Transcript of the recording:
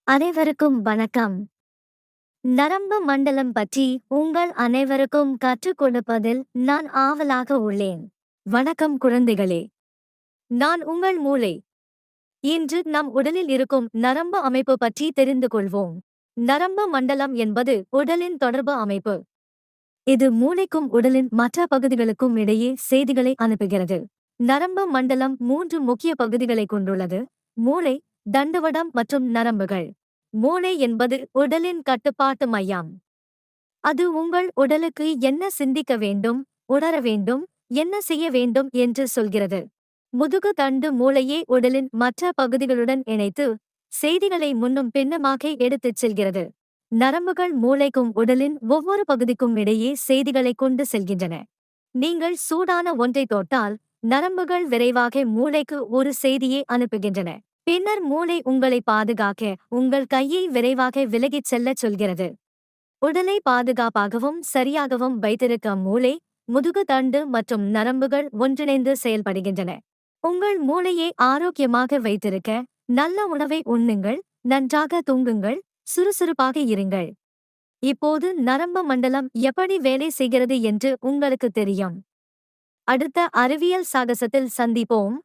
அனைவருக்கும் வணக்கம். நரம்பு மண்டலம் பற்றி உங்கள் அனைவருக்கும் கற்றுக் கொடுப்பதில் நான் ஆவலாக உள்ளேன். வணக்கம் குழந்தைகளே. நான் உங்கள் மூளை. இன்று நம் உடலில் இருக்கும் நரம்பு அமைப்பு பற்றி தெரிந்து கொள்வோம். நரம்பு மண்டலம் என்பது உடலின் தொடர்பு அமைப்பு. இது மூளைக்கும் உடலின் மற்ற பகுதிகளுக்கும் இடையே செய்திகளை அனுப்புகிறது. நரம்பு மண்டலம் 3 முக்கிய பகுதிகளை கொண்டுள்ளது: மூளை, தண்டுவடம் மற்றும் நரம்புகள். மூளை என்பது உடலின் கட்டுப்பாட்டு மையம். அது உங்கள் உடலுக்கு என்ன சிந்திக்க வேண்டும், உணர வேண்டும், என்ன செய்ய வேண்டும் என்று சொல்கிறது. முதுகு தண்டு மூளையை உடலின் மற்ற பகுதிகளுடன் இணைத்து செய்திகளை முன்னும் பின்னுமாக எடுத்துச் செல்கிறது. நரம்புகள் மூளைக்கும் உடலின் ஒவ்வொரு பகுதிக்கும் இடையே செய்திகளை கொண்டு செல்கின்றன. நீங்கள் சூடான ஒன்றை தொட்டால் நரம்புகள் விரைவாக மூளைக்கு ஒரு செய்தியை அனுப்புகின்றன. பின்னர் மூளை உங்களை பாதுகாக்க உங்கள் கையை விரைவாக விலகிச் செல்லச் சொல்கிறது. உடலை பாதுகாப்பாகவும் சரியாகவும் வைத்திருக்க மூளை, முதுகு தண்டு மற்றும் நரம்புகள் ஒன்றிணைந்து செயல்படுகின்றன. உங்கள் மூளையை ஆரோக்கியமாக வைத்திருக்க நல்ல உணவை உண்ணுங்கள், நன்றாக தூங்குங்கள், சுறுசுறுப்பாக இருங்கள். இப்போது நரம்பு மண்டலம் எப்படி வேலை செய்கிறது என்று உங்களுக்கு தெரியும். அடுத்த அறிவியல் சாகசத்தில் சந்திப்போம்.